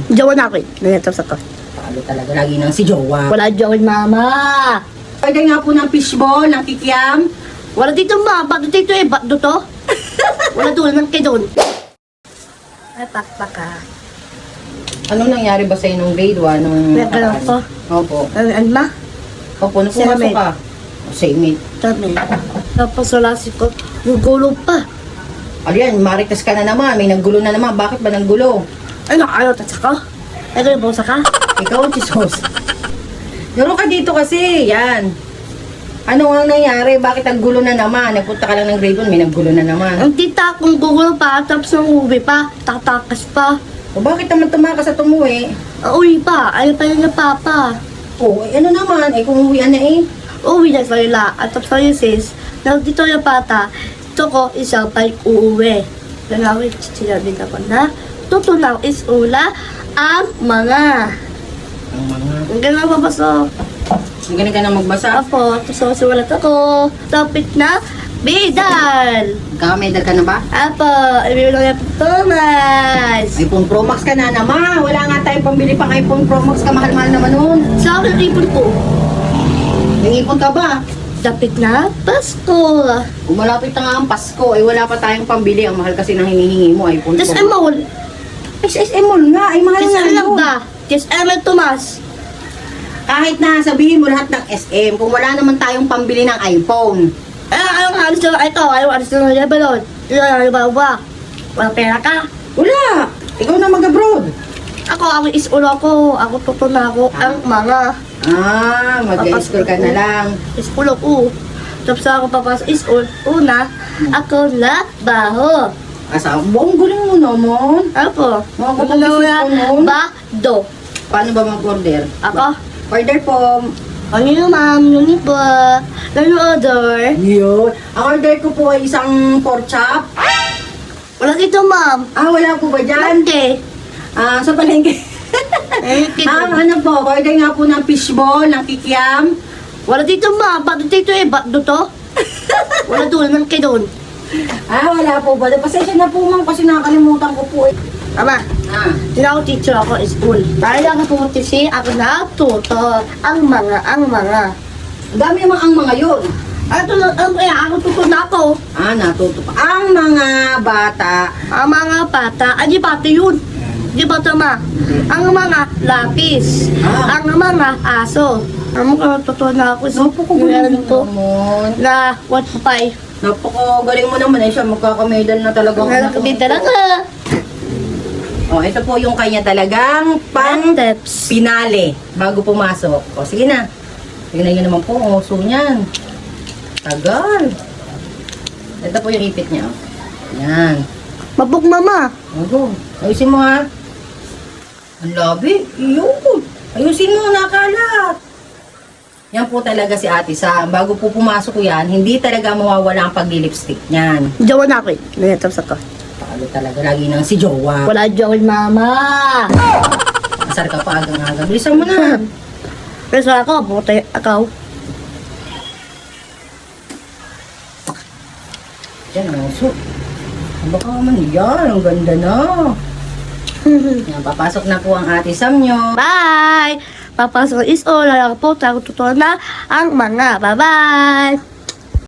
Jowa na ako eh. Nangyatap sa to. Talo talaga lagi nang si Jowa. Wala jowa mama. Pwede nga po ng fishball, ng kikiam. Wala dito ma. Ba't dito eh? Ba't to? Wala doon. Nang kayo doon. Ay, pakpaka. Anong nangyari ba sa'yo nung grade 1? Nung May ganun po. Opo. Ano ma? Opo, nung pumasok Same ka. Same it. Dami. Tapos wala si ko. Gugulo pa. Aliyan, marites ka na naman. May naggulo na naman. Bakit ba naggulo? Ay, nakayo. Tatsa ko. Ay, yung bosa ka? Ikaw, chisos. Laro ka dito kasi. Yan. Ano ang nangyari? Bakit naggulo na naman? Nagpunta ka lang ng grade 1, may naggulo na naman. Ang tita kong gugulo pa. Tapos nung uwi pa. Tatakas pa. O bakit naman tumakas at umuwi? Uwi pa. Ayaw pa yun ng papa. O, ano naman? Eh, kung uwian na eh. Uwi na sa nila. At tapos na yung sis. Dito yung bata. Ito ko isang bike uuwi. Nangawin sinabi ko na. Tutunaw is ula ang mga. Ang mga... Ang ganang papasok. Ang galing ka na magbasa. Apo, tapos siwalat ako. Topic na Bidal. Kakamedal ka na ba? Apo, ibigay lang yung Thomas. iPhone Pro Max ka na naman. Wala nga tayong pambili pang iPhone Pro Max ka. Mahal-mahal naman nun. Sa akin, ipon ko. Nangipon ka ba? Topic na Pasko. Kung malapit na nga ang Pasko, eh wala pa tayong pambili. Ang mahal kasi nang hinihingi mo, iPhone Tapos Pro. Emol. SM Mall nga, ay mahal Tapos nga alam yun. ba? Tapos Emel Tomas. Kahit na sabihin mo lahat ng SM, kung wala naman tayong pambili ng iPhone. Ayaw nga alis na ito. Ayaw alis na ng Lebanon. Ayaw ba? Wala pera ka. Wala! Ikaw na mag-abroad. Ako is ulo ko. Ako tutuna ako ang mga Mag-school ka na lang. is ulo ko. Tapos ako papasok is una. Ako labaho. Asa, buong guling mo naman. Apo. Mga Ano kapag-isip na? ko nun. Bado. Paano ba mag-order? Ako. Order po. Ano yun ma'am? Yun po. Ano order? Yun. Ang order ko po ay isang pork chop. Wala dito ma'am. Wala po ba dyan? Okay. Sa palengke. Okay. Ano po, order nga po ng fishball, ng kikiam. Wala dito ma'am. Ba't dito eh? Ba't to? Wala doon. Nang kayo doon. Wala po ba? Pasensya na po ma'am kasi nakakalimutan ko po eh. Ama. Tinawag teacher ako sa school. Para lang ako kasi ako natuto ang mga. Ang dami naman ang mga yun. Ako tuto na ako. Natuto pa. Ang mga bata. Ang mga bata, di bata yun. Di bata ma. Ang mga lapis. Ang mga aso. Ang mga tuto na ako sa Napakagaling ko. naman. Na 1-5. Napakagaling mo naman eh siya. Magkakamedal na talaga. Nakakabit talaga. Ito po yung kanya talagang pang Steps. pinale bago pumasok. Sige na. Tingnan nyo naman po ang uso niyan. Tagal. Ito po yung ipit niya. Yan. Mabog mama. Ayusin mo ha. Ang labi. Yun. Ayusin mo, nakalat. Yan po talaga si Ate Sam. Bago po pumasok ko yan, hindi talaga mawawala ang pag-lipstick niyan. Jowa na ako eh. Nangyatap sa to. Talo talaga lagi nang si Jowa. Wala jowa mama. Asar ka pa agang-aga. Bilisan mo na. Pero sa ako, butay ako. Yan ang uso. Baka naman yan. Ang ganda na. Yan, papasok na po ang Ate Sam nyo. Bye! Papasok is all. Lalaki po, tago totoo na ang mga. Bye-bye!